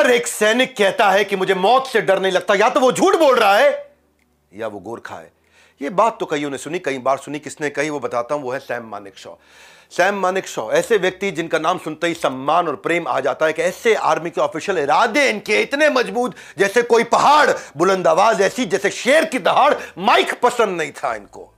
अगर एक सैनिक कहता है कि मुझे मौत से डर नहीं लगता, या तो वो झूठ बोल रहा है या वो गोरखा है। ये बात तो कईयों ने सुनी, कई बार सुनी। किसने कही वो बताता हूं, वो है सैम मानेकशॉ। सैम मानेकशॉ ऐसे व्यक्ति जिनका नाम सुनते ही सम्मान और प्रेम आ जाता है कि ऐसे आर्मी के ऑफिशियल इरादे इनके इतने मजबूत जैसे कोई पहाड़, बुलंद आवाज ऐसी जैसे शेर की दहाड़। माइक पसंद नहीं था इनको।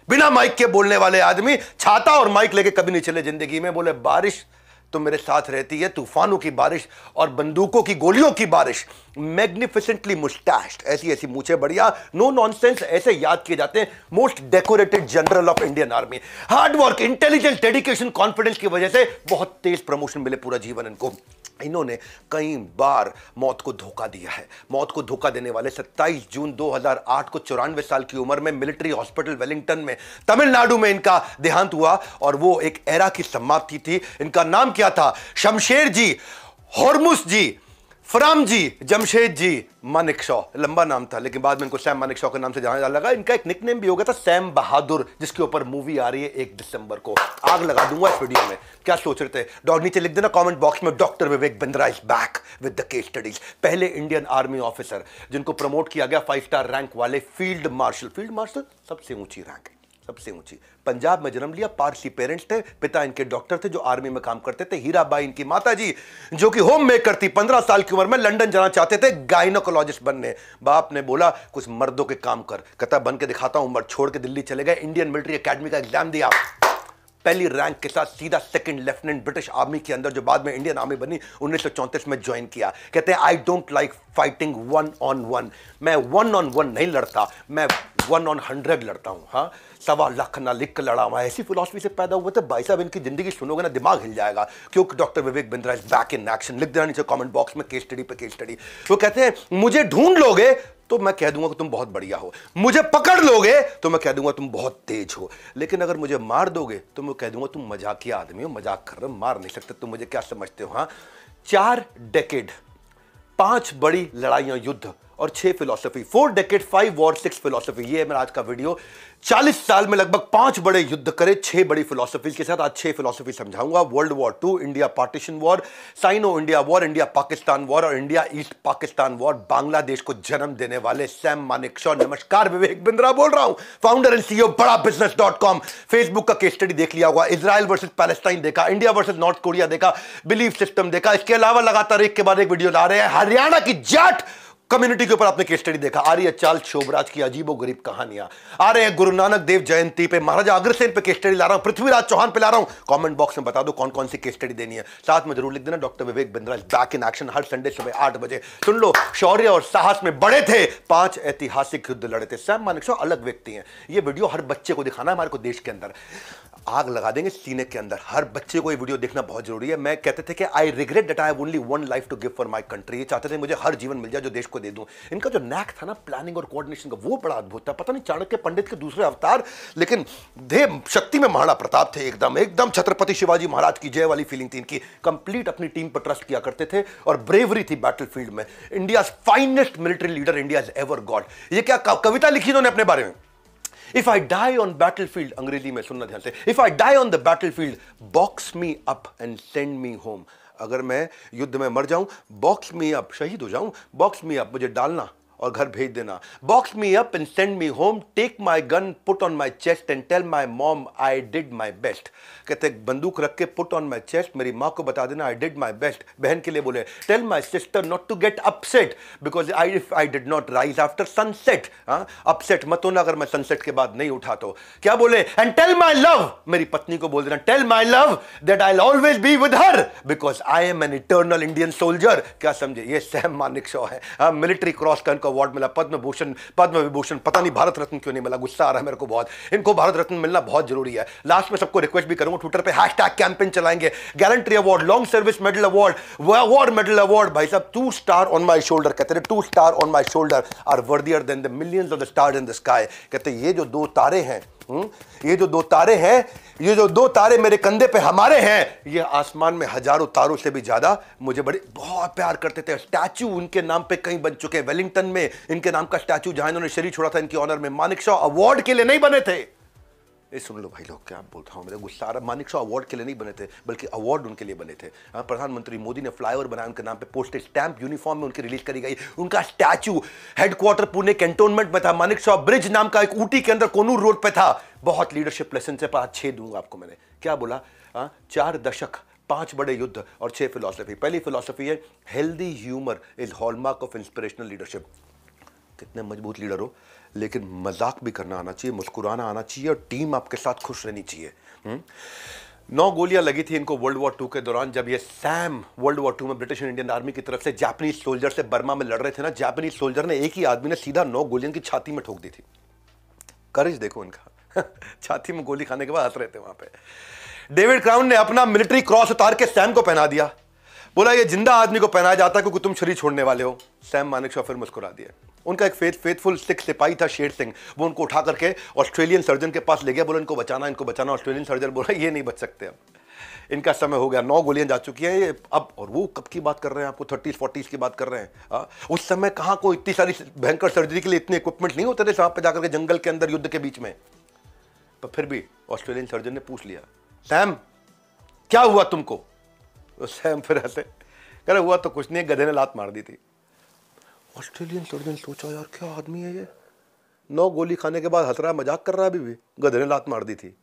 बिना माइक के बोलने वाले आदमी छाता और माइक लेके कभी नहीं चले जिंदगी में। बोले बारिश तो मेरे साथ रहती है, तूफानों की बारिश और बंदूकों की गोलियों की बारिश। मैग्निफिसेंटली मुस्टैश्ड, ऐसी ऐसी मूछे बढ़िया, नो नॉनसेंस, ऐसे याद किए जाते हैं most decorated general of Indian army. Hard work, intelligence, dedication, confidence की वजह से बहुत तेज प्रमोशन मिले पूरा जीवन इनको। इन्होंने कई बार मौत को धोखा दिया है। मौत को धोखा देने वाले 27 जून 2008 को 94 साल की उम्र में मिलिट्री हॉस्पिटल वेलिंगटन में तमिलनाडु में इनका देहांत हुआ। और वो एक एरा की समाप्ति थी। इनका नाम क्या था? शमशेर जी, होर्मुस जी, फराम जी, जमशेद जी मानेकशॉ। लंबा नाम था लेकिन बाद में इनको सैम मानेकशॉ के नाम से जाना जाने लगा। इनका एक निकनेम भी हो गया था सैम बहादुर, जिसके ऊपर मूवी आ रही है 1 दिसंबर को। आग लगा दूंगा इस वीडियो में। क्या सोच रहे थे? डॉग नीचे लिख देना कमेंट बॉक्स में, doctor Vivek Bindra is back with the case studies. पहले इंडियन आर्मी ऑफिसर जिनको प्रमोट किया गया 5 स्टार रैंक वाले फील्ड मार्शल। फील्ड मार्शल सबसे ऊंची रैंक है, सबसे ऊंची। पंजाब में जन्म लिया, पारसी पेरेंट्स थे, पिता इनके डॉक्टर थे जो आर्मी में काम करते थे। हीराबाई इनकी माता जी जो कि होम मेकर थी। 15 साल की उम्र में लंदन जाना चाहते थे गायनोकोलॉजिस्ट बनने। बाप ने बोला कुछ मर्दों के काम कर, कहता बन के दिखाता हूं। उम्र छोड़ के दिल्ली चले गए, इंडियन मिलिट्री एकेडमी का एग्जाम दिया, पहली रैंक के साथ सीधा सेकंड लेफ्टिनेंट ब्रिटिश आर्मी के अंदर जो बाद में इंडियन आर्मी बनी 1934 में ज्वाइन किया। कहते हैं I don't like fighting 1-on-1। मैं 1-on-1 नहीं लड़ता, मैं 1-on-100 लड़ता हूं। हाँ, 1.25 लाख ना लिख कर लड़ा हुआ। ऐसी फिलॉसफी से पैदा हुए थे भाई साहब। इनकी जिंदगी सुनोगे ना दिमाग हिल जाएगा। क्योंकि doctor Vivek Bindra is back in action. लिख देना नीचे कमेंट बॉक्स में केस स्टडी पे केस स्टडी। वो कहते हैं मुझे ढूंढ लोगे तो मैं कह दूंगा कि तुम बहुत बढ़िया हो, मुझे पकड़ लोगे तो मैं कह दूंगा तुम बहुत तेज हो, लेकिन अगर मुझे मार दोगे तो मैं कह दूंगा तुम मजाकिया आदमी हो, मजाक कर रहे हो, मार नहीं सकते, तुम मुझे क्या समझते हो। हाँ, 4 डेकेड, 5 बड़ी लड़ाइयां, युद्ध और 6 फिलॉसफी। 4 decade, 5 war, 6 philosophy. ये है मेरा आज का वीडियो। 40 साल में लगभग 5 बड़े युद्ध करे 6 बड़ी फिलॉसफी के साथ। आज 6 फिलॉसफी समझाऊंगा। World war 2, India partition war, Sino India war, India Pakistan war और India east Pakistan war. Bangladesh को जन्म देने वाले सैम मानेकशॉ। नमस्कार, विवेक बिंद्रा बोल रहा हूं, फाउंडर एंड सीईओ बड़ा business.com। फेसबुक का केस स्टडी देख लिया होगा, इजराइल वर्सेस पैलेस्टाइन देखा, इंडिया वर्सेस नॉर्थ कोरिया देखा, बिलीफ सिस्टम देखा। इसके अलावा लगातार एक के बाद एक वीडियो ला रहे हैं। हरियाणा की जाट कम्युनिटी के ऊपर आपने केस स्टडी देखा। आ रही है चार्ल्स शोभराज की अजीबो गरीब कहानियां। आ रहे हैं गुरु नानक देव जयंती पे, महाराजा अग्रसेन पे केस स्टडी ला रहा हूं, पृथ्वीराज चौहान पे ला रहा हूं। कमेंट बॉक्स में बता दो कौन कौन सी केस स्टडी देनी है। साथ में जरूर लिख देना doctor Vivek Bindra is back in action. Her Sunday सुबह 8 बजे सुन लो। शौर्य और साहस में बड़े थे, 5 ऐतिहासिक युद्ध लड़े थे। सैम मानेकशॉ अलग व्यक्ति हैं। ये वीडियो हर बच्चे को दिखाना है हमारे को देश के अंदर। आग लगा देंगे सीने के अंदर। हर बच्चे को ये वीडियो देखना बहुत जरूरी है। मैं कहते थे कि I regret that I have only one life to give for my country. ये चाहते थे मुझे हर जीवन मिल जाए जो देश को दे दूं। इनका जो नैक था ना प्लानिंग और कोऑर्डिनेशन का, वो बड़ा अद्भुत था। पता नहीं चाणक्य पंडित के दूसरे अवतार, लेकिन देह शक्ति में महाराणा प्रताप थे। एकदम एकदम छत्रपति शिवाजी महाराज की जय वाली फीलिंग थी इनकी। कंप्लीट अपनी टीम पर ट्रस्ट किया करते थे और ब्रेवरी थी बैटलफील्ड में। India finest military leader India is ever God. ये क्या कविता लिखी इन्होंने अपने बारे में? If I die on battlefield, अंग्रेजी में सुनना ध्यान से, If I die on the battlefield, box me up and send me home। अगर मैं युद्ध में मर जाऊं, बॉक्स मी अप, शहीद हो जाऊं, बॉक्स मी अप, मुझे डालना और घर भेज देना। Box me up and send me home, take my gun, put on my chest and tell my mom I did my best. कहते बंदूक रख के पुट ऑन माई चेस्ट, मेरी माँ को बता देना आई डिड माई बेस्ट। बहन के लिए बोले tell my sister not to get upset because if I did not rise after sunset. Upset मत होना अगर मैं सनसेट के बाद नहीं उठा तो। क्या बोले? एंड टेल माई लव, मेरी पत्नी को बोल देना tell my love that I always be with her because I am an eternal Indian soldier. क्या समझे? ये सैम मानेकशॉ है। मिलिट्री क्रॉस का अवार्ड मिला, पद्म भूषण, पद्म विभूषण, पता नहीं भारत रत्न क्यों नहीं मिला। गुस्सा आ रहा है मेरे को बहुत। इनको भारत रत्न मिलना बहुत जरूरी है। लास्ट में सबको रिक्वेस्ट भी करूंगा, ट्विटर पे हैशटैग कैंपेन चलाएंगे। Gallantry award, long service medal award, war medal award. भाई साहब 2 स्टार ऑन माई शोल्डर, कहते हैं 2 star on my shoulder are worthier than the millions of the stars in the sky. कहते ये जो 2 तारे हैं, ये जो 2 तारे हैं, ये जो 2 तारे मेरे कंधे पे हमारे हैं, ये आसमान में हजारों तारों से भी ज्यादा मुझे बड़े बहुत प्यार करते थे। स्टैचू उनके नाम पे कहीं बन चुके हैं। वेलिंगटन में इनके नाम का स्टैचू जहां इन्होंने शरीर छोड़ा था इनके ऑनर में। मानेकशॉ अवार्ड के लिए नहीं बने थे, ये सुन लो भाई लोग, क्या बोल रहा हूँ, मेरे गुस्सा आ रहा। मानेकशॉ अवार्ड के लिए नहीं बने थे, बल्कि अवार्ड उनके लिए बने थे। प्रधानमंत्री मोदी ने फ्लाईओवर बनाया उनके नाम पे, पोस्टेज स्टैंप यूनिफॉर्म में उनकी रिलीज करी गई, उनका स्टैचू हेडक्वार्टर पुणे कैंटोनमेंट में था, मानेकशॉ ब्रिज नाम का एक ऊटी के अंदर कोनूर रोड पे था। बहुत लीडरशिप लेसन से 5-6 दूंगा आपको। मैंने क्या बोला? 4 दशक, 5 बड़े युद्ध और 6 फिलॉसफी। पहली फिलॉसफी है healthy humour is hallmark of inspirational leadership. कितने मजबूत लीडर हो, लेकिन मजाक भी करना आना चाहिए, मुस्कुराना आना चाहिए, और टीम आपके साथ खुश रहनी चाहिए। 9 गोलियां लगी थी इनको वर्ल्ड वॉर 2 के दौरान, जब ये सैम वर्ल्ड वॉर 2 में ब्रिटिश एंड इंडियन आर्मी की तरफ से जापानीज सोल्जर से बर्मा में लड़ रहे थे ना। जापानीज सोल्जर ने, एक ही आदमी ने सीधा 9 गोलियां की छाती में ठोक दी थी। करेज देखो इनका। छाती में गोली खाने के बाद हंस रहे थे वहां पे। डेविड क्राउन ने अपना मिलिट्री क्रॉस उतार के सैम को पहना दिया, बोला ये जिंदा आदमी को पहनाया जाता है क्योंकि तुम शरीर छोड़ने वाले हो। सैम मानेकशॉ फिर मुस्कुरा दिया। उनका एक फेथफुल सिख सिपाही था शेर सिंह, वो उनको उठा करके ऑस्ट्रेलियन सर्जन के पास ले गया, बोला इनको बचाना, इनको बचाना। ऑस्ट्रेलियन सर्जन बोला ये नहीं बच सकते, अब इनका समय हो गया, 9 गोलियां जा चुकी हैं ये अब। और वो कब की बात कर रहे हैं, आपको 30s 40s की बात कर रहे हैं। उस समय कहां कोई इतनी सारी भयंकर सर्जरी के लिए इतने इक्विपमेंट नहीं होते थे वहां पे जाकर के जंगल के अंदर युद्ध के बीच में। पर फिर भी ऑस्ट्रेलियन सर्जन ने पूछ लिया, सैम क्या हुआ तुमको? तो सैम फिर ऐसे कह रहे, हुआ तो कुछ नहीं, गधे ने लात मार दी थी। ऑस्ट्रेलियन सर्जन सोचा, यार क्या आदमी है ये, 9 गोली खाने के बाद हंस रहा है, मजाक कर रहा है, अभी भी गधे ने लात मार दी थी।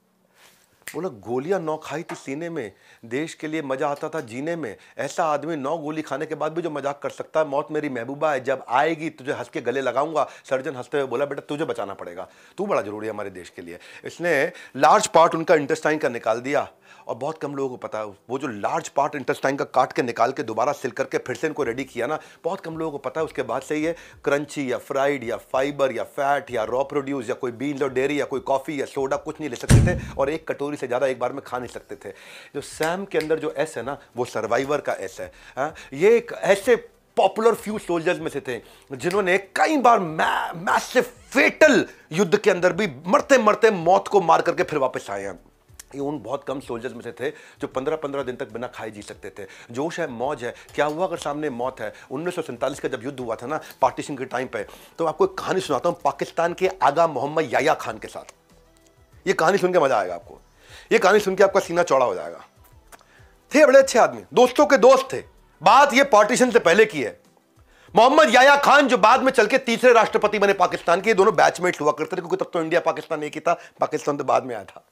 बोला गोलियां 9 खाई थी सीने में, देश के लिए मजा आता था जीने में। ऐसा आदमी 9 गोली खाने के बाद भी जो मजाक कर सकता है। मौत मेरी महबूबा है, जब आएगी तुझे हंस के गले लगाऊंगा। सर्जन हंसते हुए बोला, बेटा तुझे बचाना पड़ेगा, तू बड़ा जरूरी है हमारे देश के लिए। इसने लार्ज पार्ट उनका इंटेस्टाइन का निकाल दिया, और बहुत कम लोगों को पता है वो जो लार्ज पार्ट इंटेस्टाइन का काट के निकाल के दोबारा सिल करके फिर से इनको रेडी किया ना, बहुत कम लोगों को पता है। उसके बाद से ये क्रंची या फ्राइड या फाइबर या फैट या रॉ प्रोड्यूस या कोई बीन्स और डेयरी या कोई कॉफी या सोडा कुछ नहीं ले सकते थे, और एक कटोरी से ज्यादा एक बार में खा नहीं सकते थे। जो सैम के अंदर जो एस है ना, वो सर्वाइवर का एस है। ये एक ऐसे पॉपुलर फ्यू सोल्जर्स में से थे जिन्होंने कई बार मैसिव फेटल युद्ध के अंदर भी मरते मरते मौत को मार करके फिर वापस आए हैं। ये उन बहुत कम सोल्जर्स में से थे जो 15-15 दिन तक बिना खाए जी सकते थे। जोश है, मौज है, क्या हुआ अगर सामने मौत है। 1947 का जब युद्ध हुआ था ना पार्टीशन के टाइम पे, तो आपको एक कहानी सुनाता हूं पाकिस्तान के आगा मोहम्मद याया खान के साथ। ये कहानी सुन के मजा आएगा आपको, ये कहानी सुन के आपका सीना चौड़ा हो जाएगा। थे बड़े अच्छे आदमी, दोस्तों के दोस्त थे। बात ये पार्टीशन से पहले की है। मोहम्मद याया खान जो बाद में चल के तीसरे राष्ट्रपति बने पाकिस्तान के, दोनों बैचमेट हुआ करते थे, क्योंकि तब तो इंडिया पाकिस्तान एक ही था, पाकिस्तान तो बाद में आया था।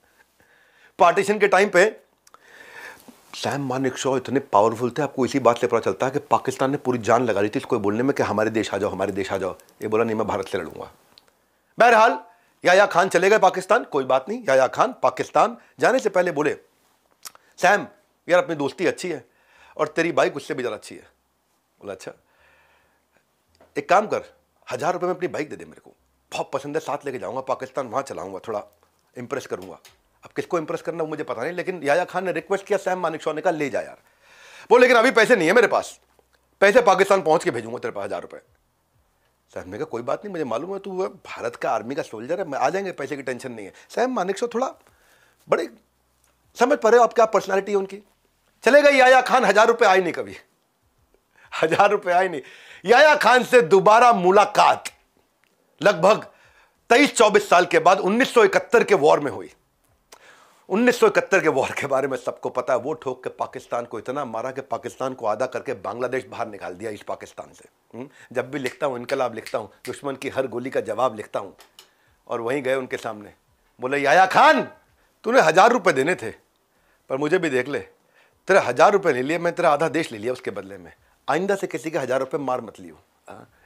पार्टीशन के टाइम पे सैम मानेकशॉ इतने पावरफुल थे, आपको इसी बात से पता चलता है कि पाकिस्तान ने पूरी जान लगा दी थी इसको बोलने में कि हमारे देश आ जाओ, हमारे देश आ जाओ। ये बोला नहीं, मैं भारत से लड़ूंगा। बहरहाल याया खान चले गए पाकिस्तान, कोई बात नहीं। याया खान पाकिस्तान जाने से पहले बोले, सैम यार अपनी दोस्ती अच्छी है और तेरी बाइक उससे भी ज़्यादा अच्छी है। बोला अच्छा, एक काम कर, 1000 रुपये में अपनी बाइक दे दे मेरे को, बहुत पसंद है, साथ लेके जाऊंगा पाकिस्तान, वहाँ चलाऊंगा, थोड़ा इंप्रेस करूंगा। अब किसको इंप्रेस करना वो मुझे पता नहीं, लेकिन याया खान ने रिक्वेस्ट किया, सैम मानेकशॉ ने कहा ले जा यार। वो लेकिन अभी पैसे नहीं है मेरे पास, पैसे पाकिस्तान पहुंच के भेजूंगा तेरे पास 1000 रुपये। सैम ने कहा कोई बात नहीं, मुझे मालूम है तू भारत का आर्मी का सोल्जर है, मैं आ जाएंगे, पैसे की टेंशन नहीं है। सैम मानेकशॉ थोड़ा बड़े समझ पा रहे हो आप क्या पर्सनैलिटी है उनकी। चले गए याया खान, 1000 रुपये आए नहीं, कभी 1000 रुपये आए नहीं। याया खान से दोबारा मुलाकात लगभग 23-24 साल के बाद 1971 के वॉर में हुई। 1971 के वॉर के बारे में सबको पता है। वो ठोक के पाकिस्तान को इतना मारा कि पाकिस्तान को आधा करके बांग्लादेश बाहर निकाल दिया इस पाकिस्तान से। जब भी लिखता हूँ इनकलाब लिखता हूँ, दुश्मन की हर गोली का जवाब लिखता हूँ। और वहीं गए उनके सामने, बोले याया खान तूने 1000 रुपये देने थे, पर मुझे भी देख ले, तेरे 1000 रुपये ले लिए, मैं तेरा आधा देश ले लिया उसके बदले में। आइंदा से किसी के 1000 रुपये मार मत लियो।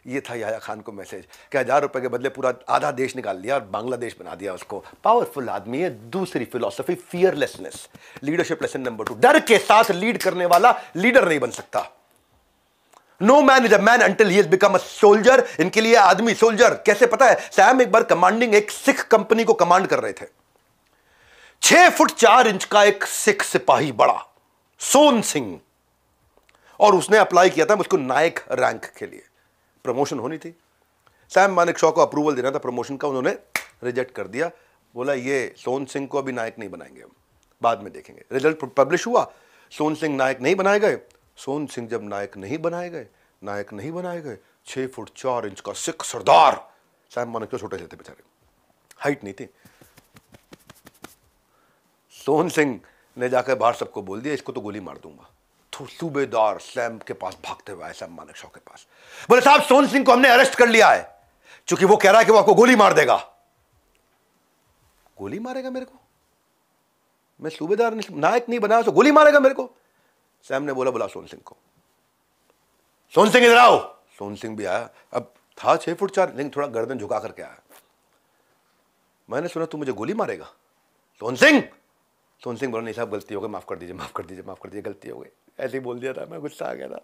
ये था याया खान को मैसेज कि 1000 रुपये के बदले पूरा आधा देश निकाल लिया और बांग्लादेश बना दिया उसको। पावरफुल आदमी है। दूसरी philosophy fearlessness, leadership lesson number 2, डर के साथ लीड करने वाला लीडर नहीं बन सकता। No man is a man until he has become a soldier. इनके लिए आदमी सोल्जर कैसे पता है? सैम एक बार कमांडिंग एक सिख कंपनी को कमांड कर रहे थे। 6 फुट 4 इंच का एक सिख सिपाही बड़ा सोन सिंह, और उसने अप्लाई किया था उसको नायक रैंक के लिए, प्रमोशन होनी थी। सैम मानेकशॉ को अप्रूवल देना था प्रमोशन का, उन्होंने रिजेक्ट कर दिया। बोला ये सोन सिंह को अभी नायक नहीं बनाएंगे, हम बाद में देखेंगे। रिजल्ट पब्लिश हुआ, सोन सिंह नायक नहीं बनाए गए। सोन सिंह जब नायक नहीं बनाए गए, 6 फुट 4 इंच का सिख सरदार। सैम मानेकशॉ छोटे से थे बेचारे, हाइट नहीं थी। सोहन सिंह ने जाकर बाहर सबको बोल दिया इसको तो गोली मार दूंगा। तो सूबेदार सैम के पास भागते हुए आए, सैम मानेकशॉ के पास, बोले साहब सोहन सिंह को हमने अरेस्ट कर लिया है, क्योंकि वो कह रहा है कि वो आपको गोली मार देगा। गोली मारेगा मेरे को? मैं सूबेदार नायक नहीं बना तो गोली मारेगा मेरे को? सैम ने बोला बुला सोहन सिंह को। सोहन सिंह इधर आओ। सोहन सिंह भी आया, अब था 6 फुट 4, लेकिन थोड़ा गर्दन झुका करके आया। मैंने सुना तू मुझे गोली मारेगा सोहन सिंह? सोहन सिंह बोला नहीं साहब गलती हो गई, माफ कर दीजिए, माफ कर दीजिए, माफ कर दीजिए, गलती हो गई, ऐसे ही बोल दिया था, मैं गुस्सा आ गया था।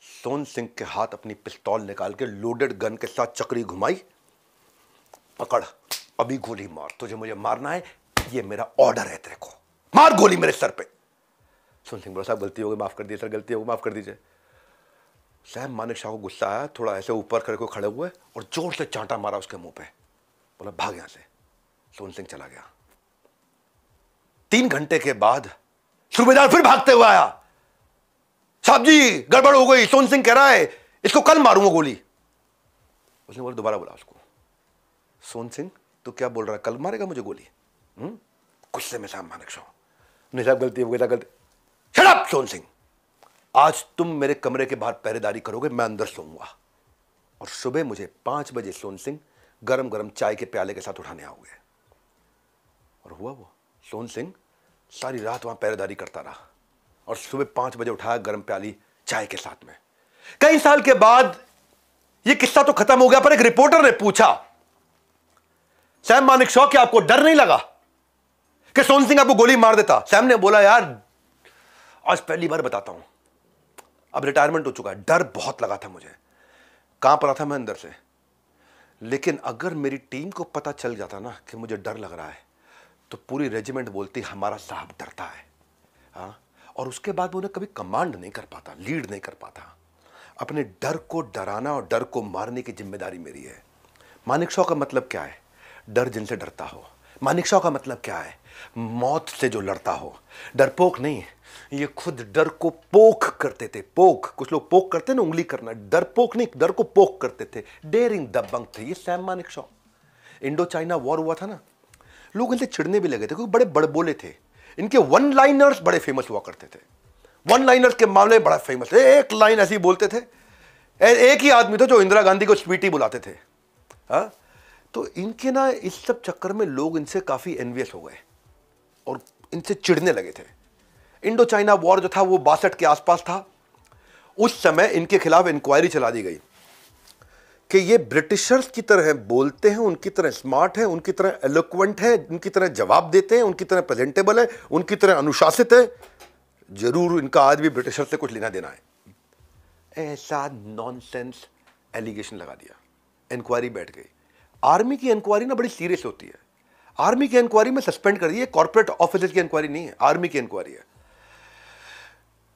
सोहन सिंह के हाथ अपनी पिस्तौल निकाल के लोडेड गन के साथ चक्री घुमाई, पकड़ अभी गोली मार, तुझे मुझे मारना है, ये मेरा ऑर्डर है, तेरे को मार गोली मेरे सर पे। सोहन सिंह बोला साहब गलती हो गई, माफ कर दीजिए सर, गलती हो गई, माफ कर दीजिए। सैम मानेकशॉ को गुस्सा आया, थोड़ा ऐसे ऊपर करके खड़े हुए और जोर से चांटा मारा उसके मुंह पे, बोला भाग यहां से। सोहन सिंह चला गया। 3 घंटे के बाद सूबेदार फिर भागते हुए आया, साहब जी गड़बड़ हो गई, सोहन सिंह कह रहा है इसको कल मारूंगा गोली। उसने बोला दोबारा बोला उसको, सोहन सिंह तू क्या बोल रहा है, कल मारेगा मुझे गोली? गुस्से में सैम मानेकशॉ, नहीं साहब गलती हो गई, गलती। शट अप सोहन सिंह, आज तुम मेरे कमरे के बाहर पहरेदारी करोगे, मैं अंदर सोऊंगा, और सुबह मुझे 5 बजे सोहन सिंह गरम गरम चाय के प्याले के साथ उठाने आओगे। और हुआ वो, सोहन सिंह सारी रात वहां पहरेदारी करता रहा और सुबह 5 बजे उठाया गरम प्याली चाय के साथ में। कई साल के बाद यह किस्सा तो खत्म हो गया, पर एक रिपोर्टर ने पूछा सैम मानेकशॉ क्या आपको डर नहीं लगा कि सोहन सिंह आपको गोली मार देता? सैम ने बोला यार आज पहली बार बताता हूं, अब रिटायरमेंट हो चुका है, डर बहुत लगा था मुझे, कांप रहा था मैं अंदर से, लेकिन अगर मेरी टीम को पता चल जाता ना कि मुझे डर लग रहा है तो पूरी रेजिमेंट बोलती हमारा साहब डरता है। हाँ, और उसके बाद वो उन्हें कभी कमांड नहीं कर पाता, लीड नहीं कर पाता। अपने डर को डराना और डर को मारने की जिम्मेदारी मेरी है। मानेकशॉ का मतलब क्या है? डर जिनसे डरता हो। मानेकशॉ का मतलब क्या है? मौत से जो लड़ता हो, डरपोक नहीं। ये खुद डर को पोक करते थे, पोक, कुछ लोग पोक करते ना, उंगली करना, डरपोक नहीं, डर को पोक करते थे, डेयरिंग दबंग थे ये Sam Manekshaw. Indo China war हुआ था ना, लोग इनसे चिढ़ने भी लगे थे क्योंकि बड़े बड़बोले थे। इनके वन लाइनर्स बड़े फेमस हुआ करते थे, वन लाइनर्स के मामले बड़ा फेमस थे। एक लाइन ऐसी बोलते थे, एक ही आदमी था जो इंदिरा गांधी को स्वीटी बुलाते थे। हाँ, तो इनके ना इस सब चक्कर में लोग इनसे काफी एनवियस हो गए और इनसे चिढ़ने लगे थे। इंडो चाइना वॉर जो था वो 62 के आसपास था। उस समय इनके खिलाफ इंक्वायरी चला दी गई कि ये ब्रिटिशर्स की तरह बोलते हैं, उनकी तरह स्मार्ट है, उनकी तरह एलोक्वेंट है, उनकी तरह जवाब देते हैं, उनकी तरह प्रेजेंटेबल है, उनकी तरह अनुशासित है, जरूर इनका आज भी ब्रिटिशर से कुछ लेना देना है। ऐसा नॉनसेंस एलिगेशन लगा दिया, इंक्वायरी बैठ गई। आर्मी की इंक्वायरी ना बड़ी सीरियस होती है। आर्मी की इंक्वायरी में सस्पेंड कर दिए, कॉर्पोरेट ऑफिसर की इंक्वायरी नहीं है, आर्मी की इंक्वायरी है।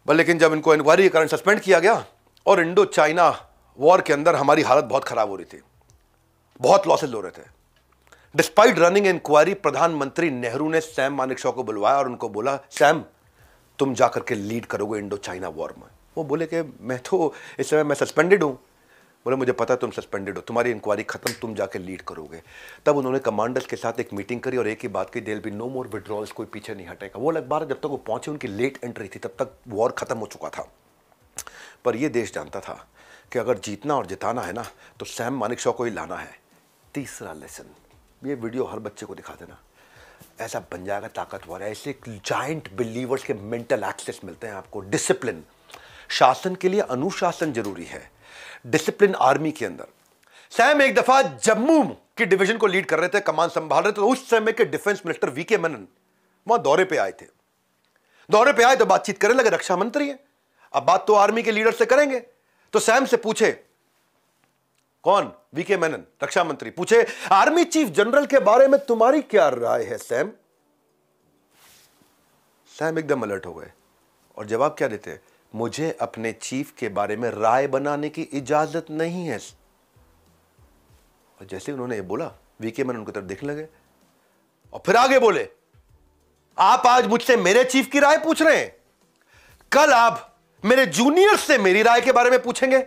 लेकिन जब इनको इंक्वायरी के कारण सस्पेंड किया गया और इंडो चाइना वॉर के अंदर हमारी हालत बहुत खराब हो रही थी, बहुत लॉसेस हो रहे थे। डिस्पाइट रनिंग इंक्वायरी प्रधानमंत्री नेहरू ने सैम मानेकशॉ को बुलवाया और उनको बोला सैम तुम जाकर के लीड करोगे इंडो चाइना वॉर में। वो बोले कि मैं तो इस समय मैं सस्पेंडेड हूं। बोले मुझे पता है तुम सस्पेंडेड हो, तुम्हारी इंक्वायरी खत्म, तुम जाके लीड करोगे। तब उन्होंने कमांडर्स के साथ एक मीटिंग करी और एक ही बात की, there be no more withdrawals, कोई पीछे नहीं हटेगा। वो लगभग जब तक वो पहुंचे उनकी लेट एंट्री थी, तब तक वॉर खत्म हो चुका था। पर यह देश जानता था कि अगर जीतना और जिताना है ना तो सैम मानेकशॉ को ही लाना है। तीसरा लेसन, ये वीडियो हर बच्चे को दिखा देना, ऐसा बन जाएगा ताकतवर। ऐसे जायंट बिलीवर्स के मेंटल एक्सेस मिलते हैं आपको। डिसिप्लिन, शासन के लिए अनुशासन जरूरी है, डिसिप्लिन आर्मी के अंदर। सैम एक दफा जम्मू की डिवीजन को लीड कर रहे थे, कमान संभाल रहे थे, तो उस समय के डिफेंस मिनिस्टर वीके मेनन वहां दौरे पे आए थे। दौरे पे आए तो बातचीत करने लगे, रक्षा मंत्री है, अब बात तो आर्मी के लीडर से करेंगे। तो सैम से पूछे, कौन? वीके मेनन, रक्षा मंत्री, पूछे आर्मी चीफ जनरल के बारे में तुम्हारी क्या राय है सैम? सैम एकदम अलर्ट हो गए और जवाब क्या देते? मुझे अपने चीफ के बारे में राय बनाने की इजाजत नहीं है। और जैसे उन्होंने ये बोला, वीके मेनन उनकी तरफ देखने लगे और फिर आगे बोले, आप आज मुझसे मेरे चीफ की राय पूछ रहे हैं, कल आप मेरे जूनियर से मेरी राय के बारे में पूछेंगे।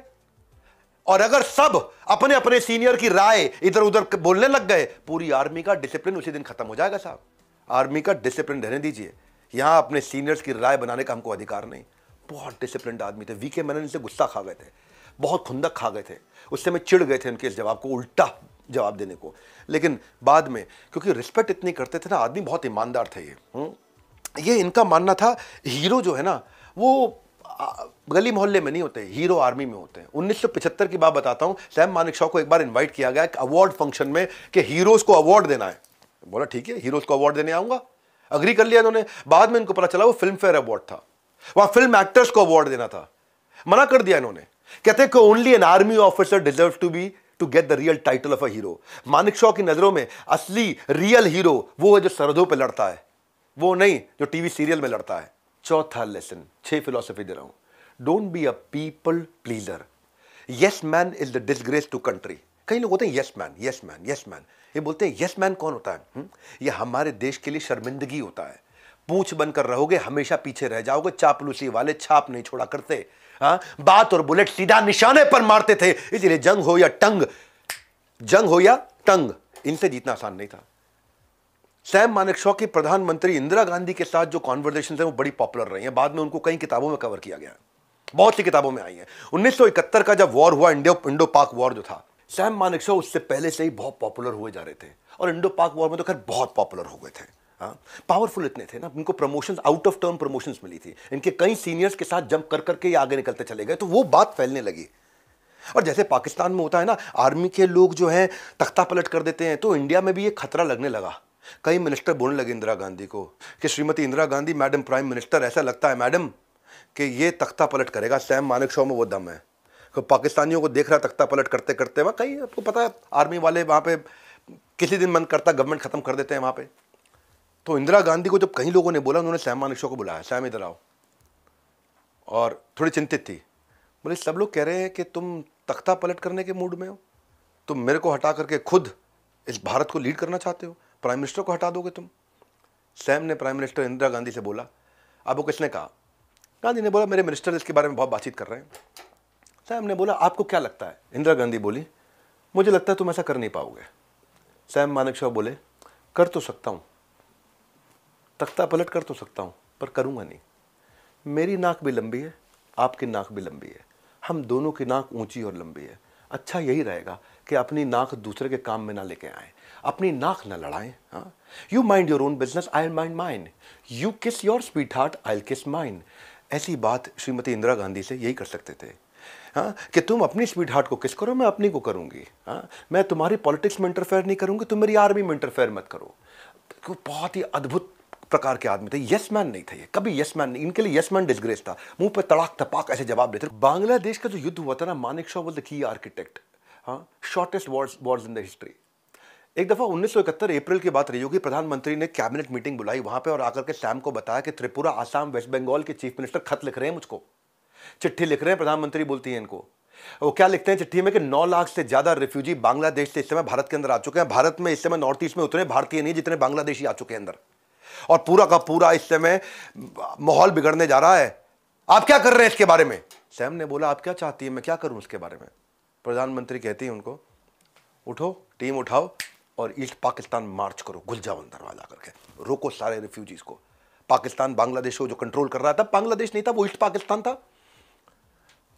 और अगर सब अपने अपने सीनियर की राय इधर उधर बोलने लग गए, पूरी आर्मी का डिसिप्लिन उसी दिन खत्म हो जाएगा साहब। आर्मी का डिसिप्लिन रहने दीजिए, यहां अपने सीनियर्स की राय बनाने का हमको अधिकार नहीं। बहुत डिसिप्लिन आदमी थे। वीके मेनन से गुस्सा खा गए थे, बहुत खुंदक खा गए थे, उससे में चिढ़ गए थे उनके इस जवाब को, उल्टा जवाब देने को। लेकिन बाद में क्योंकि रिस्पेक्ट इतनी करते थे ना, आदमी बहुत ईमानदार थे ये इनका मानना था हीरो जो है ना वो गली मोहल्ले में नहीं होते, हीरो आर्मी में होते हैं। 1975 की बात बताता हूं, सैम मानेकशॉ को एक बार इनवाइट किया गया अवार्ड फंक्शन में कि हीरोज को अवार्ड देना है। बोला ठीक है, हीरोज को अवार्ड देने आऊंगा। अग्री कर लिया इन्होंने। बाद में इनको पता चला वो फिल्म फेयर अवार्ड था, वहां फिल्म एक्टर्स को अवार्ड देना था, मना कर दिया इन्होंने। कहते हैं कि only an army officer deserve to get the real title of a hero. Manekshaw की नजरों में असली रियल हीरो वो है जो सरहदों पे लड़ता है, वो नहीं जो टीवी सीरियल में लड़ता है। चौथा लेसन, 6 फिलॉसफी दे रहा हूं। Don't be a people pleaser. Yes man is the disgrace to country. कई लोग होते हैं yes man, yes man, yes man. ये बोलते हैं यस मैन कौन होता है? ये हमारे देश के लिए शर्मिंदगी होता है। पूंछ बनकर रहोगे, हमेशा पीछे रह जाओगे। चापलूसी वाले छाप नहीं छोड़ा करते। हाँ, बात और बुलेट सीधा निशाने पर मारते थे। इसलिए जंग हो या टंग, इनसे जीतना आसान नहीं था। सैम मानेकशॉ की प्रधानमंत्री इंदिरा गांधी के साथ जो कॉन्वर्सेशन है वो बड़ी पॉपुलर रही हैं। बाद में उनको कई किताबों में कवर किया गया, बहुत सी किताबों में आई है। 1971 का जब वॉर हुआ, इंडो पाक वॉर जो था, सैम मानेकशॉ उससे पहले से ही बहुत पॉपुलर हुए जा रहे थे। और इंडो पाक वॉर में तो खैर बहुत पॉपुलर हो गए थे। पावरफुल इतने थे ना, इनको promotions, out of term promotions मिली थी। इनके कई सीनियर्स के साथ जंप कर करके ये आगे निकलते चले गए, तो वो बात फैलने लगी। और जैसे पाकिस्तान में होता है ना, आर्मी के लोग जो हैं तख्ता पलट कर देते हैं, तो इंडिया में भी ये खतरा लगने लगा। कई मिनिस्टर बोलने लगे इंदिरा गांधी को कि Shrimati Indira Gandhi, madam prime minister, ऐसा लगता है मैडम कि ये तख्ता पलट करेगा। सैम मानेकशॉ में वो दम है। तो पाकिस्तानियों को देख रहा तख्ता पलट करते करते, वहाँ कई, आपको पता है आर्मी वाले वहाँ पे किसी दिन मन करता गवर्नमेंट खत्म कर देते हैं वहाँ पे। तो इंदिरा गांधी को जब कई लोगों ने बोला, उन्होंने सैम मानेकशॉ को बुलाया, सैम इधर आओ। और थोड़ी चिंतित थी, बोले सब लोग कह रहे हैं कि तुम तख्ता पलट करने के मूड में हो, तुम मेरे को हटा करके खुद इस भारत को लीड करना चाहते हो, प्राइम मिनिस्टर को हटा दोगे तुम। सैम ने प्राइम मिनिस्टर इंदिरा गांधी से बोला। अब वो किसने कहा? गांधी ने बोला मेरे मिनिस्टर इसके बारे में बहुत बातचीत कर रहे हैं। सैम ने बोला आपको क्या लगता है? इंदिरा गांधी बोली मुझे लगता है तुम ऐसा कर नहीं पाओगे। सैम मानेकशॉ बोले कर तो सकता हूं, तख्ता पलट कर तो सकता हूं, पर करूंगा नहीं। मेरी नाक भी लंबी है, आपकी नाक भी लंबी है, हम दोनों की नाक ऊंची और लंबी है। अच्छा यही रहेगा कि अपनी नाक दूसरे के काम में ना लेके आए, अपनी नाक ना लड़ाएं। You mind your own business, I mind mine. You kiss your sweetheart, I kiss mine. ऐसी बात श्रीमती इंदिरा गांधी से यही कर सकते थे। कि तुम अपनी स्वीट हार्ट को किस करो, मैं अपनी को करूंगी। मैं तुम्हारी पॉलिटिक्स में इंटरफेयर नहीं करूंगी, तुम मेरी आर्मी में इंटरफेयर मत करो। तो बहुत ही अद्भुत प्रकार के आदमी थे। यस मैन नहीं थे ये, कभी यस मैन नहीं। इनके लिए यस मैन डिसग्रेस था, मुंह पे तड़ाक तपाक ऐसे जवाब देते। बांग्लादेश का जो युद्ध हुआ था ना, Manekshaw was the key architect. Shortest Wars in the history. एक दफा 1971 अप्रैल की बात रही होगी, प्रधानमंत्री ने कैबिनेट मीटिंग बुलाई वहां पे और आकर के सैम को बताया कि त्रिपुरा, आसाम, वेस्ट बंगाल के चीफ मिनिस्टर खत लिख रहे हैं मुझको, चिट्ठी लिख रहे हैं। प्रधानमंत्री बोलती है इनको, वो क्या लिखते हैं चिट्ठी में कि 9 लाख से ज्यादा रिफ्यूजी बांग्लादेश से इस समय भारत के अंदर आ चुके हैं। भारत में इस समय नॉर्थ ईस्ट में उतने भारतीय नहीं जितने बांग्लादेशी आ चुके हैं अंदर, और पूरा का पूरा इस समय माहौल बिगड़ने जा रहा है। आप क्या कर रहे हैं इसके बारे में? सैम ने बोला आप क्या चाहती है, मैं क्या करूं उसके बारे में? प्रधानमंत्री कहती है उनको, उठो, टीम उठाओ और ईस्ट पाकिस्तान मार्च करो, घुल जाओ अंदर वाला करके, रोको सारे रिफ्यूजीज को। पाकिस्तान बांग्लादेश को जो कंट्रोल कर रहा था, बांग्लादेश नहीं था, वो ईस्ट पाकिस्तान था।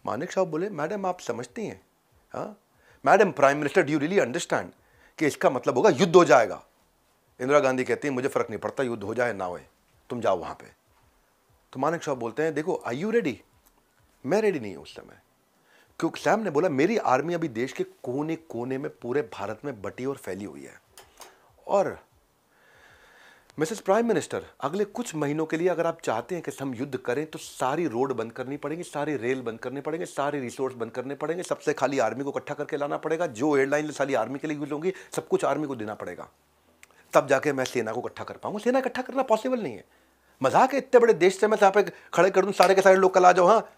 मानेकशॉ बोले मैडम आप समझती हैं, madam prime minister, do you really understand कि इसका मतलब होगा युद्ध हो जाएगा? इंदिरा गांधी कहती है मुझे फर्क नहीं पड़ता युद्ध हो जाए ना होए, तुम जाओ वहां पे। तो मानेकशॉ बोलते हैं देखो आर यू रेडी? मैं रेडी नहीं हूं उस समय, क्योंकि सैम ने बोला मेरी आर्मी अभी देश के कोने कोने में पूरे भारत में बटी और फैली हुई है, और मिसेस प्राइम मिनिस्टर अगले कुछ महीनों के लिए अगर आप चाहते हैं कि हम युद्ध करें तो सारी रोड बंद करनी पड़ेगी, सारे रेल बंद करने पड़ेंगे, सारे रिसोर्स बंद करने पड़ेंगे, सबसे खाली आर्मी को इकट्ठा करके लाना पड़ेगा, जो एयरलाइन सारी आर्मी के लिए यूज होंगी सब कुछ आर्मी को देना पड़ेगा, तब जाके मैं सेना को इकट्ठा कर पाऊंगा। सेना इकट्ठा करना पॉसिबल नहीं है, मजाक है। इतने बड़े देश से मैं यहाँ पे खड़े कर दूं, सारे के सारे लोग कल आ जाओ, हाँ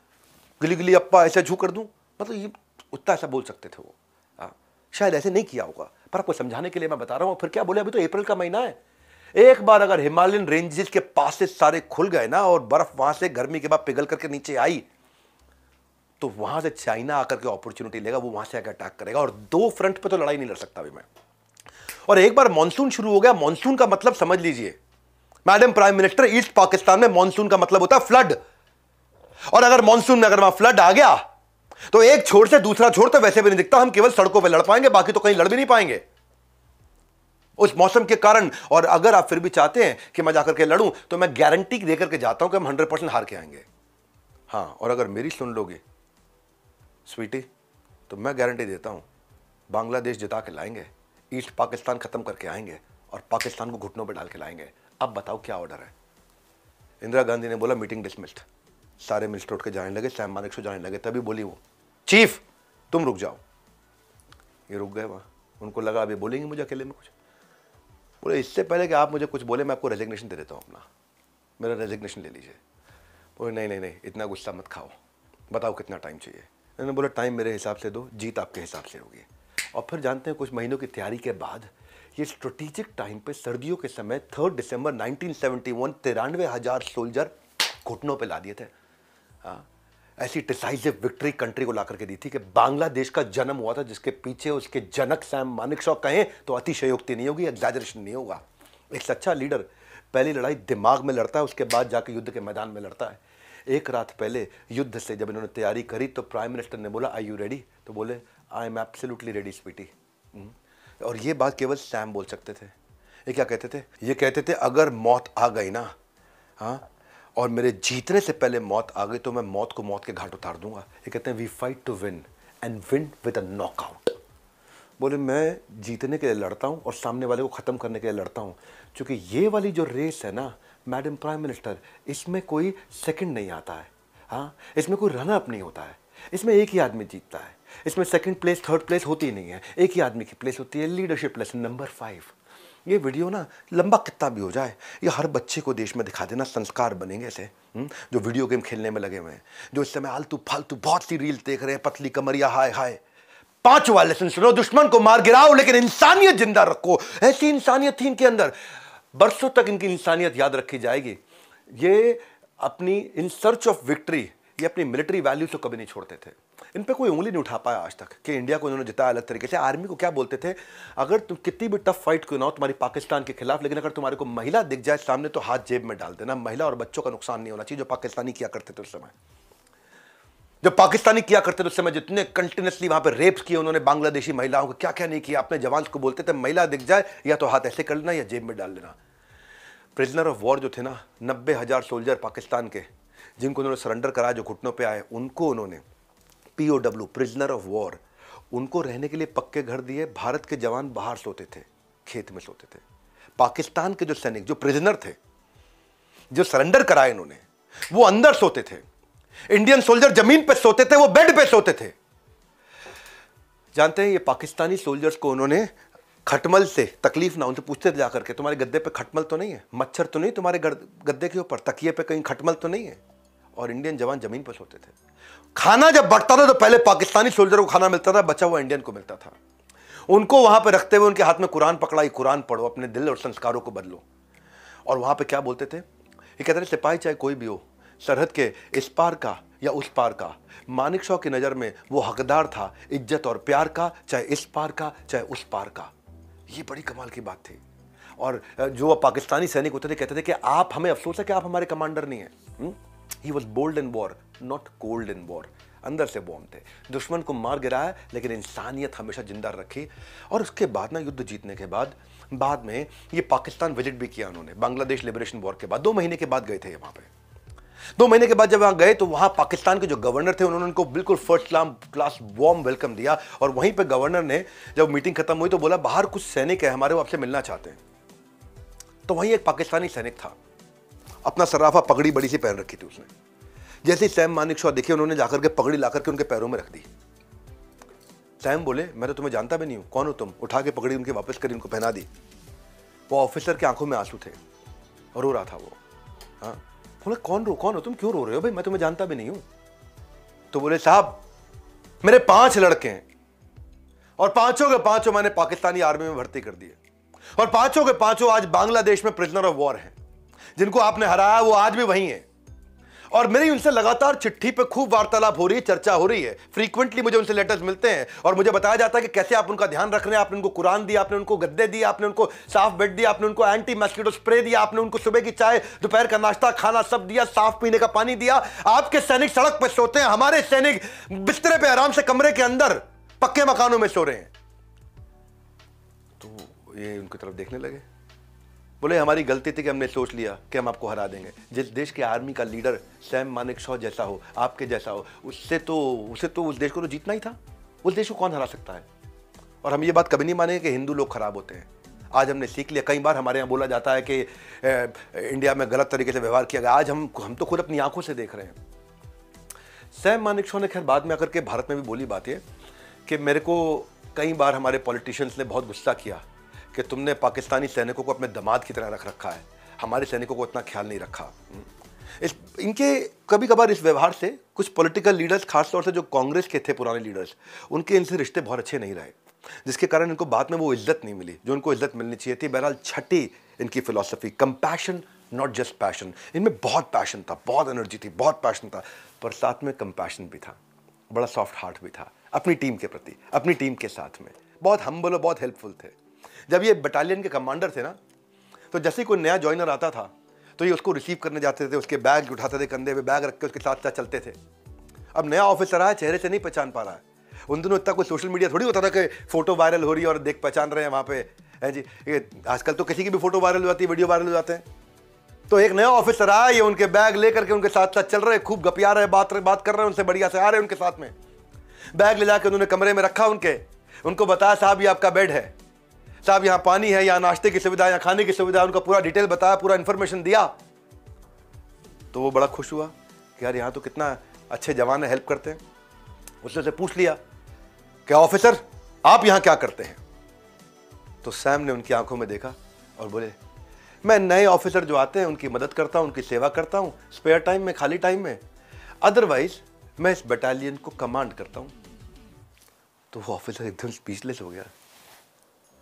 गिली गिली अप्पा ऐसे झू कर दूं, मतलब ये उतना ऐसा बोल सकते थे वो। शायद ऐसे नहीं किया होगा, पर आपको समझाने के लिए मैं बता रहा हूँ। फिर क्या बोले, अभी तो अप्रैल का महीना है, एक बार अगर हिमालयन रेंजेस के पास से सारे खुल गए ना और बर्फ वहां से गर्मी के बाद पिघल करके नीचे आई, तो वहां से चाइना आकर के अपॉर्चुनिटी लेगा, वो वहां से आकर अटैक करेगा, और 2 फ्रंट पे तो लड़ाई नहीं लड़ सकता अभी मैं। और एक बार मॉनसून शुरू हो गया, मॉनसून का मतलब समझ लीजिए, madam prime minister, east Pakistan में मॉनसून का मतलब होता है फ्लड, और अगर मॉनसून में अगर वहां फ्लड आ गया तो एक छोर से दूसरा छोर तो वैसे भी नहीं दिखता, हम केवल सड़कों पे लड़ पाएंगे, बाकी तो कहीं लड़ भी नहीं पाएंगे उस मौसम के कारण। और अगर आप फिर भी चाहते हैं कि मैं जाकर के लड़ूं, तो मैं गारंटी देकर के जाता हूं कि हम 100% हार के आएंगे। हां, और अगर मेरी सुन लोगे स्वीटी, तो मैं गारंटी देता हूं बांग्लादेश जिता के लाएंगे, ईस्ट पाकिस्तान खत्म करके आएंगे और पाकिस्तान को घुटनों पर डाल के लाएंगे। अब बताओ क्या ऑर्डर है? इंदिरा गांधी ने बोला मीटिंग डिसमिस्ड, सारे मिनिस्टर उठ के जाने लगे, सैम मानेकशॉ जाने लगे। तभी बोली वो, चीफ तुम रुक जाओ। ये रुक गए वहां, उनको लगा अभी बोलेंगे मुझे अकेले में कुछ। बोले इससे पहले कि आप मुझे कुछ बोले मैं आपको रेजिग्नेशन दे देता हूं अपना, मेरा रेजिग्नेशन ले लीजिए। बोले नहीं नहीं नहीं, इतना गुस्सा मत खाओ, बताओ कितना टाइम चाहिए। मैंने बोला टाइम मेरे हिसाब से दो, जीत आपके हिसाब से होगी। और फिर जानते हैं कुछ महीनों की तैयारी के बाद ये स्ट्रेटेजिक टाइम पे सर्दियों के समय 3 दिसंबर 1971 93,000 सोल्जर घुटनों पे ला दिए थे। ऐसी डिसाइसिव विक्ट्री कंट्री को ला करके दी थी कि बांग्लादेश का जन्म हुआ था, जिसके पीछे उसके जनक सैम मानेकशॉ कहें तो अतिशयोक्ति नहीं होगी, एग्जैजरेशन नहीं होगा। एक सच्चा लीडर पहली लड़ाई दिमाग में लड़ता है, उसके बाद जाकर युद्ध के मैदान में लड़ता है। एक रात पहले युद्ध से जब इन्होंने तैयारी करी तो प्राइम मिनिस्टर ने बोला आई यू रेडी? तो बोले I am absolutely ready sweetie. और ये बात केवल सैम बोल सकते थे। ये क्या कहते थे? ये कहते थे अगर मौत आ गई ना, हाँ, और मेरे जीतने से पहले मौत आ गई तो मैं मौत को मौत के घाट उतार दूंगा। ये कहते हैं we fight to win and win with a knockout. बोले मैं जीतने के लिए लड़ता हूं और सामने वाले को खत्म करने के लिए लड़ता हूं, क्योंकि ये वाली जो रेस है ना मैडम प्राइम मिनिस्टर, इसमें कोई सेकंड नहीं आता है। हाँ, इसमें कोई रन अप नहीं होता है, इसमें एक ही आदमी जीतता है, इसमें सेकंड प्लेस थर्ड प्लेस होती नहीं है, एक ही आदमी की प्लेस होती है। Leadership lesson number 5। ये वीडियो ना लंबा कितना भी हो जाए, ये हर बच्चे को देश में दिखा देना, संस्कार बनेंगे ऐसे जो वीडियो गेम खेलने में लगे हुए हैं, जो इस समय आलतू फालतू बहुत सी रील देख रहे हैं, पतली कमरिया हाय हाय। 5वां लेसन सुनो, दुश्मन को मार गिराओ लेकिन इंसानियत जिंदा रखो। ऐसी इंसानियत थी इनके अंदर, बरसों तक इनकी इंसानियत याद रखी जाएगी। ये अपनी इन सर्च ऑफ विक्ट्री, ये अपनी मिलिट्री वैल्यूज को कभी नहीं छोड़ते थे। इन पे कोई उंगली नहीं उठा पाया आज तक कि इंडिया को इन्होंने जिताया अलग तरीके से। आर्मी को क्या बोलते थे, अगर तुम कितनी भी टफ फाइट क्यों ना हो तुम्हारी पाकिस्तान के खिलाफ, लेकिन अगर तुम्हारे को महिला दिख जाए सामने तो हाथ जेब में डाल देना, महिला और बच्चों का नुकसान नहीं होना चाहिए। जो पाकिस्तानी किया करते थे उस समय, जब पाकिस्तानी किया करते थे उस समय, जितने कंटिन्यूसली वहां पर रेप्स किए उन्होंने बांग्लादेशी महिलाओं को, क्या क्या नहीं किया। अपने जवान को बोलते थे महिला दिख जाए या तो हाथ ऐसे कर लेना या जेब में डाल लेना। प्रिजनर ऑफ वॉर जो थे ना, 90,000 सोल्जर पाकिस्तान के, जिनको उन्होंने सरेंडर कराया, जो घुटनों पे आए, उनको उन्होंने POW प्रिजनर ऑफ वॉर, उनको रहने के लिए पक्के घर दिए। भारत के जवान बाहर सोते थे, खेत में सोते थे। पाकिस्तान के जो सैनिक, जो प्रिजनर थे, जो सरेंडर कराए इन्होंने, वो अंदर सोते थे। इंडियन सोल्जर जमीन पे सोते थे, वो बेड पे सोते थे। जानते हैं, ये पाकिस्तानी सोल्जर्स को उन्होंने खटमल से तकलीफ ना, उनसे पूछते थे जाकर के तुम्हारे गद्दे पे खटमल तो नहीं है, मच्छर तो नहीं तुम्हारे गद्दे के ऊपर, तकिए पे कहीं खटमल तो नहीं है। और इंडियन जवान जमीन पर सोते थे। खाना जब बढ़ता था तो पहले पाकिस्तानी सोल्जर को खाना मिलता था, बचा हुआ इंडियन को मिलता था। उनको वहां पे रखते हुए उनके हाथ में कुरान पकड़ाई, कुरान पढ़ो, अपने दिल और संस्कारों को बदलो। और वहां पे क्या बोलते थे, ये कहते थे सिपाही चाहे कोई भी हो, सरहद के इस पार का या उस पार का, मानेकशॉ की नजर में वो हकदार था इज्जत और प्यार का, चाहे इस पार का चाहे उस पार का। ये बड़ी कमाल की बात थी। और जो पाकिस्तानी सैनिक होते थे कहते थे कि आप, हमें अफसोस है कि आप हमारे कमांडर नहीं है। He was bold in war, not cold in war. अंदर से बॉम्ब थे, दुश्मन को मार गिराया लेकिन इंसानियत हमेशा जिंदा रखी। और उसके बाद ना, युद्ध जीतने के बाद में ये पाकिस्तान विजिट भी किया उन्होंने, बांग्लादेश लिबरेशन वॉर के बाद 2 महीने के बाद गए थे वहां पे। 2 महीने के बाद जब वहां गए तो वहां पाकिस्तान के जो गवर्नर थे उन्होंने उनको बिल्कुल फर्स्ट क्लास वार्म वेलकम दिया। और वहीं पे गवर्नर ने जब मीटिंग खत्म हुई तो बोला बाहर कुछ सैनिक है हमारे, वो आपसे मिलना चाहते हैं। तो वहीं एक पाकिस्तानी सैनिक था, अपना सराफा पगड़ी बड़ी सी पहन रखी थी उसने। जैसे ही सैम मानेकशॉ दिखे, उन्होंने जाकर के पगड़ी लाकर के उनके पैरों में रख दी। सैम बोले मैं तो तुम्हें जानता भी नहीं हूं, कौन हो तुम? उठा के पगड़ी उनके वापस करी, उनको पहना दी। वो ऑफिसर की आंखों में आंसू थे और रो रहा था वो। हाँ, बोले कौन हो तुम, क्यों रो रहे हो भाई, मैं तुम्हें जानता भी नहीं हूं। तो बोले साहब मेरे 5 लड़के हैं और 5 के 5 मैंने पाकिस्तानी आर्मी में भर्ती कर दिए, और 5 के 5 आज बांग्लादेश में प्रिजनर ऑफ वॉर हैं। जिनको आपने हराया वो आज भी वहीं है। और मेरी उनसे लगातार चिट्ठी पे खूब वार्तालाप हो रही है, चर्चा हो रही है। फ्रीक्वेंटली मुझे उनसे लेटर्स मिलते हैं और मुझे बताया जाता है कि कैसे आप उनका ध्यान रख रहे हैं। आपने उनको कुरान दिया, आपने उनको गद्दे दिए, आपने उनको साफ बेड दिया, आपने उनको एंटी मस्किटो स्प्रे दिया, आपने उनको सुबह की चाय, दोपहर का नाश्ता, खाना सब दिया, साफ पीने का पानी दिया। आपके सैनिक सड़क पर सोते हैं, हमारे सैनिक बिस्तरे पे आराम से कमरे के अंदर पक्के मकानों में सो रहे हैं। तो ये उनकी तरफ देखने लगे, बोले हमारी गलती थी कि हमने सोच लिया कि हम आपको हरा देंगे। जिस देश के आर्मी का लीडर सैम मानेकशॉ जैसा हो, आपके जैसा हो, उसे तो उस देश को तो जीतना ही था। उस देश को कौन हरा सकता है? और हम ये बात कभी नहीं मानेंगे कि हिंदू लोग खराब होते हैं। आज हमने सीख लिया। कई बार हमारे यहाँ बोला जाता है कि इंडिया में गलत तरीके से व्यवहार किया गया। आज हम तो खुद अपनी आंखों से देख रहे हैं। सैम मानेकशॉ ने खैर बाद में आकर के भारत में भी बोली बात है कि मेरे को कई बार हमारे पॉलिटिशियंस ने बहुत गुस्सा किया कि तुमने पाकिस्तानी सैनिकों को अपने दामाद की तरह रख रखा है, हमारे सैनिकों को इतना ख्याल नहीं रखा। इनके कभी कभार इस व्यवहार से कुछ पॉलिटिकल लीडर्स, खासतौर से जो कांग्रेस के थे पुराने लीडर्स, उनके इनसे रिश्ते बहुत अच्छे नहीं रहे, जिसके कारण इनको बाद में वो इज्जत नहीं मिली जो उनको इज्जत मिलनी चाहिए थी। बहरहाल छठी इनकी philosophy, compassion not just passion. इनमें बहुत पैशन था, बहुत एनर्जी थी, बहुत पैशन था, पर साथ में कंपैशन भी था, बड़ा सॉफ्ट हार्ट भी था अपनी टीम के प्रति, अपनी टीम के साथ में। बहुत हम्बल और बहुत हेल्पफुल थे। जब ये बटालियन के कमांडर थे ना, तो जैसे ही कोई नया ज्वाइनर आता था तो ये उसको रिसीव करने जाते थे, उसके बैग उठाते थे, कंधे पे बैग रख के उसके साथ साथ चलते थे। अब नया ऑफिसर आया, चेहरे से नहीं पहचान पा रहा है। उन दिनों इतना कोई सोशल मीडिया थोड़ी होता था कि फोटो वायरल हो रही है और देख पहचान रहे हैं वहाँ पे, है जी। ये आजकल तो किसी की भी फोटो वायरल हो जाती है, वीडियो वायरल हो जाते हैं। तो एक नया ऑफिसर आया, ये उनके बैग लेकर के उनके साथ साथ चल रहे, खूब गपिया रहे, बात कर रहे हैं उनसे, बढ़िया से आ रहे हैं उनके साथ में। बैग ले जाकर उन्होंने कमरे में रखा उनको बताया साहब ये आपका बेड है, साहब यहाँ पानी है, यहाँ नाश्ते की सुविधा, यहाँ खाने की सुविधा, उनका पूरा डिटेल बताया, पूरा इंफॉर्मेशन दिया। तो वो बड़ा खुश हुआ कि यार यहाँ तो कितना अच्छे जवान है, हेल्प करते हैं। उसने से पूछ लिया कि ऑफिसर आप यहाँ क्या करते हैं? तो सैम ने उनकी आंखों में देखा और बोले मैं नए ऑफिसर जो आते हैं उनकी मदद करता हूँ, उनकी सेवा करता हूँ, स्पेयर टाइम में, खाली टाइम में। अदरवाइज मैं इस बटालियन को कमांड करता हूँ। तो वो ऑफिसर एकदम स्पीचलेस हो गया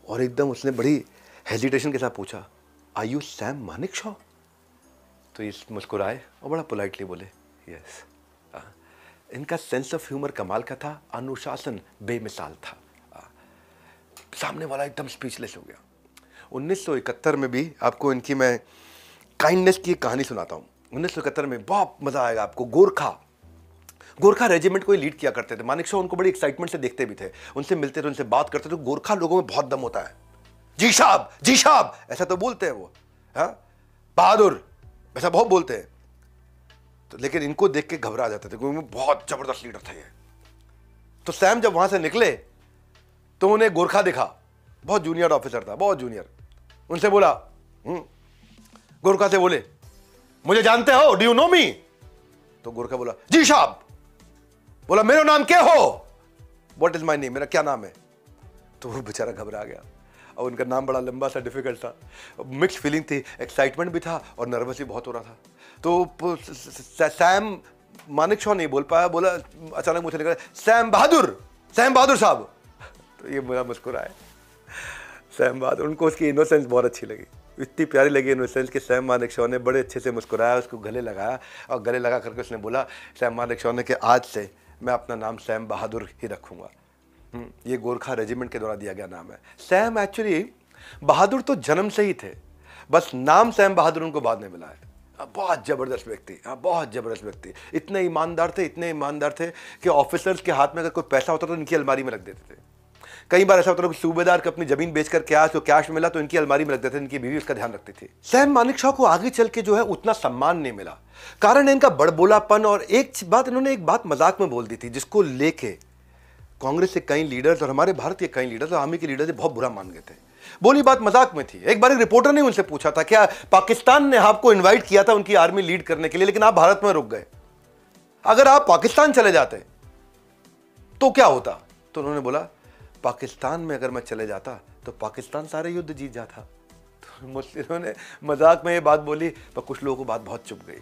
और एकदम उसने बड़ी हेजिटेशन के साथ पूछा आर यू सैम मानेकशॉ? तो ये मुस्कुराए और बड़ा पोलाइटली बोले यस। इनका सेंस ऑफ ह्यूमर कमाल का था, अनुशासन बेमिसाल था। सामने वाला एकदम स्पीचलेस हो गया। 1971 में भी आपको इनकी मैं काइंडनेस की कहानी सुनाता हूँ। 1971 में बहुत मजा आएगा आपको। गोरखा रेजिमेंट को लीड किया करते थे मानेकशॉ। उनको बड़ी एक्साइटमेंट से देखते भी थे, उनसे मिलते थे, उनसे बात करते थे। गोरखा लोगों में बहुत दम होता है। जी साहब ऐसा तो बोलते हैं वो, हाँ बहादुर ऐसा बहुत बोलते हैं। तो लेकिन इनको देख के घबरा जाते थे क्योंकि बहुत जबरदस्त लीडर थे ये। तो सैम जब वहां से निकले तो उन्हें गोरखा दिखा, बहुत जूनियर ऑफिसर था, बहुत जूनियर। उनसे बोला गोरखा से बोले मुझे जानते हो, डू यू नो मी? तो गोरखा बोला जी साहब। बोला मेरा नाम क्या हो? व्हाट इज माय नेम, मेरा क्या नाम है? तो वो बेचारा घबरा गया और उनका नाम बड़ा लंबा सा डिफिकल्ट था। मिक्स फीलिंग थी, एक्साइटमेंट भी था और नर्वस भी बहुत हो रहा था। तो सैम मानेकशॉ नहीं बोल पाया, बोला अचानक मुझे निकला सैम बहादुर साहब। तो ये बड़ा मुस्कुराए सैम बहादुर। उनको उसकी इनोसेंस बहुत अच्छी लगी, इतनी प्यारी लगी इनोसेंस कि सैम मानेकशॉ ने बड़े अच्छे से मुस्कुराया, उसको गले लगाया और गले लगा करके उसने बोला सैम मानेकशॉ ने कि आज से मैं अपना नाम सैम बहादुर ही रखूंगा। ये गोरखा रेजिमेंट के द्वारा दिया गया नाम है। सैम एक्चुअली बहादुर तो जन्म से ही थे, बस नाम सैम बहादुर उनको बाद में मिला है। बहुत जबरदस्त व्यक्ति, बहुत जबरदस्त व्यक्ति। इतने ईमानदार थे कि ऑफिसर्स के हाथ में अगर कोई पैसा होता तो इनकी अलमारी में रख देते थे। कई बार ऐसा होता था कि सूबेदार को अपनी जमीन बेचकर कैश मिला तो इनकी अलमारी में रख देते थे, इनकी बीवी उसका ध्यान रखती थी। सैम मानेकशॉ को आगे चल के जो है उतना सम्मान नहीं मिला, कारण इनका बड़बोलापन। और इन्होंने एक बात मजाक में बोल दी थी जिसको लेके कांग्रेस के कई लीडर्स और हमारे भारत के कई लीडर्स और आर्मी के लीडर्स बहुत बुरा मान गए थे। बोली बात मजाक में थी। एक बार एक रिपोर्टर ने उनसे पूछा था क्या पाकिस्तान ने आपको इनवाइट किया था उनकी आर्मी लीड करने के लिए, लेकिन आप भारत में रुक गए, अगर आप पाकिस्तान चले जाते तो क्या होता? तो उन्होंने बोला पाकिस्तान में अगर मैं चले जाता तो पाकिस्तान सारे युद्ध जीत जाता। तो मुस्लिमों ने मजाक में ये बात बोली, पर कुछ लोगों को बात बहुत चुभ गई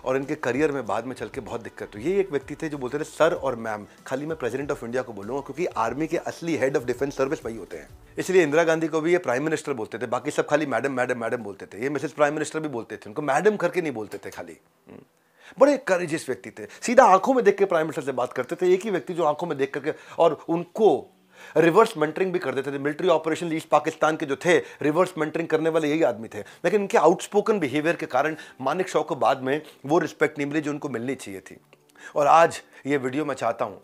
और इनके करियर में बाद में चल के बहुत दिक्कत हुई। ये एक व्यक्ति थे जो बोलते थे सर और मैम, खाली मैं प्रेसिडेंट ऑफ इंडिया को बोलूंगा क्योंकि आर्मी के असली हेड ऑफ डिफेंस सर्विस वही होते हैं। इसलिए इंदिरा गांधी को भी ये प्राइम मिनिस्टर बोलते थे, बाकी सब खाली मैडम मैडम मैडम बोलते थे। ये मिसेस प्राइम मिनिस्टर भी बोलते थे, उनको मैडम करके नहीं बोलते थे खाली। बड़े करेजियस व्यक्ति थे, सीधा आंखों में देख के प्राइम मिनिस्टर से बात करते थे। एक ही व्यक्ति जो आंखों में देख करके और उनको रिवर्स मेंटरिंग भी कर देते थे। मिलिट्री ऑपरेशन ईस्ट पाकिस्तान के जो थे, रिवर्स मेंटरिंग करने वाले यही आदमी थे। लेकिन इनके आउटस्पोकन बिहेवियर के कारण मानेक शॉ को बाद में वो रिस्पेक्ट नहीं मिली जो उनको मिलनी चाहिए थी। और आज ये वीडियो मैं चाहता हूं,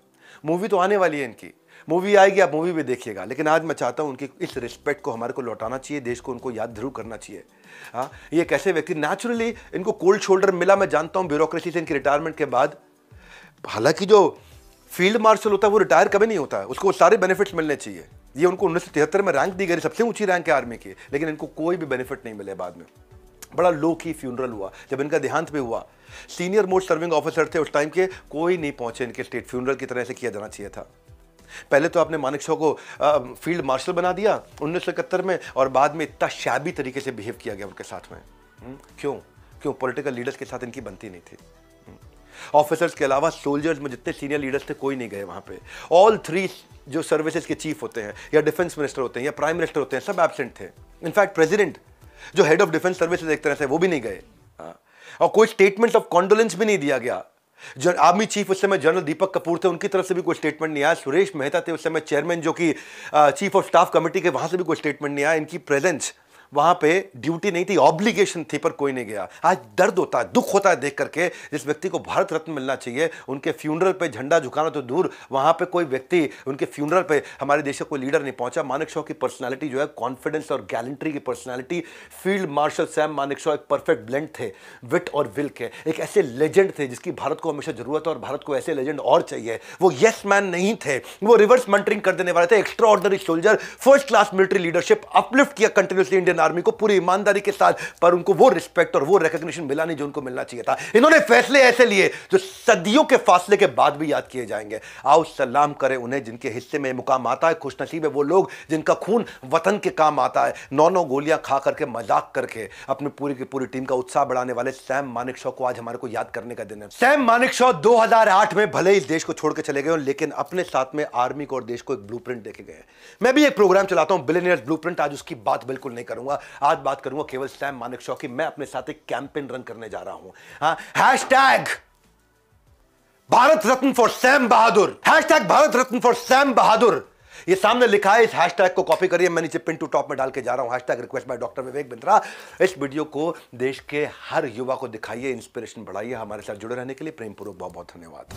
मूवी तो आने वाली है इनकी, मूवी आएगी, आप मूवी भी देखिएगा, लेकिन आज मैं चाहता हूं उनकी इस रिस्पेक्ट को हमारे को लौटाना चाहिए, देश को उनको याद जरूर करना चाहिए। हाँ, ये कैसे व्यक्ति, नेचुरली इनको कोल्ड शोल्डर मिला, मैं जानता हूं ब्यूरोक्रेसी से इनकी रिटायरमेंट के बाद। हालांकि जो फील्ड मार्शल होता है वो रिटायर कभी नहीं होता है, उसको सारे बेनिफिट्स मिलने चाहिए। ये उनको 1973 में रैंक दी गई, सबसे ऊंची रैंक है आर्मी की, लेकिन इनको कोई भी बेनिफिट नहीं मिले बाद में। बड़ा लो की फ्यूनरल हुआ, जब इनका देहांत भी हुआ, सीनियर मोस्ट सर्विंग ऑफिसर थे उस टाइम के, कोई नहीं पहुंचे इनके स्टेट फ्यूनरल की तरह से किया जाना चाहिए था। पहले तो आपने मानेक शॉ को फील्ड मार्शल बना दिया 1971 में, और बाद में इतना शैबी तरीके से बिहेव किया गया उनके साथ में। क्यों पॉलिटिकल लीडर्स के साथ इनकी बनती नहीं थी। ऑफिसर्स के अलावा सोल्जर्स में जितने सीनियर लीडर्स थे कोई नहीं गए वहां पे। ऑल थ्री जो सर्विसेज के चीफ होते हैं, या डिफेंस मिनिस्टर होते हैं, या प्राइम मिनिस्टर होते हैं, सब एब्सेंट थे। इनफैक्ट प्रेसिडेंट जो हेड ऑफ डिफेंस सर्विसेज एक तरह से, वो भी नहीं गए। और कोई स्टेटमेंट ऑफ कॉन्डोलेंस भी नहीं दिया गया। जो आर्मी चीफ उस समय जनरल दीपक कपूर थे, उनकी तरफ से भी कोई स्टेटमेंट नहीं आया। सुरेश मेहता थे उस समय चेयरमैन, जो कि चीफ ऑफ स्टाफ कमेटी के, वहां से भी कोई स्टेटमेंट नहीं आया। इनकी प्रेजेंस वहां पे ड्यूटी नहीं थी, ऑब्लिगेशन थी, पर कोई नहीं गया। आज दर्द होता है, दुख होता है देख करके, जिस व्यक्ति को भारत रत्न मिलना चाहिए, उनके फ्यूनरल पे झंडा झुकाना तो दूर, वहां पे कोई व्यक्ति, उनके फ्यूनरल पे हमारे देश का कोई लीडर नहीं पहुंचा। मानेक शॉ की पर्सनालिटी जो है, कॉन्फिडेंस और गैलेंट्री की personality, field marshal Sam Manek Shaw एक परफेक्ट ब्लेंड थे, विट और विल के। एक ऐसे लेजेंड थे जिसकी भारत को हमेशा जरूरत है, और भारत को ऐसे लेजेंड और चाहिए। वो यस मैन नहीं थे, वो रिवर्स मेंटरिंग कर देने वाले थे। Extra ordinary soldier, first class military leadership, uplift किया कंटिन्यूसली इंडियन आर्मी को पूरी ईमानदारी के साथ, पर उनको वो रिस्पेक्ट और वो रिकॉग्निशन मिला नहीं जो उनको मिलना चाहिए था। इन्होंने फैसले ऐसे लिए जो सदियों के फासले के बाद भी याद किए जाएंगे। आओ सलाम करें उन्हें जिनके हिस्से में मुकाम आता है। खुशनसीब है वो लोग जिनका खून वतन के काम आता है। 9 गोलियां खा करके, मजाक करके अपनी पूरी की पूरी टीम का उत्साह बढ़ाने वाले सैम मानेक शॉ को आज हमारे को याद करने का दिन है। सैम मानेक शॉ 2008 में भले ही देश को छोड़ के चले गए, लेकिन अपने साथ में आर्मी को और देश को एक ब्लूप्रिंट देके गए। मैं भी एक प्रोग्राम चलाता हूं, बिलियनियर्स ब्लूप्रिंट, आज उसकी बात बिल्कुल नहीं करूंगा। आज बात करूंगा केवल सैम मानेक शॉ की। मैं अपने साथ एक कैंपेन रन करने जा रहा हूं। Hashtag Bharat Ratna for Sam Bahadur, hashtag Bharat Ratna for Sam Bahadur, ये सामने लिखा है। इस हैशटैग को कॉपी करिए, मैं नीचे पिन टू टॉप में डाल के जा रहा हूं। Hashtag request by doctor Vivek Bindra. इस वीडियो को देश के हर युवा को दिखाइए, इंस्पिरेशन बढ़ाइए। हमारे साथ जुड़े रहने के लिए प्रेमपूर्वक बहुत बहुत धन्यवाद।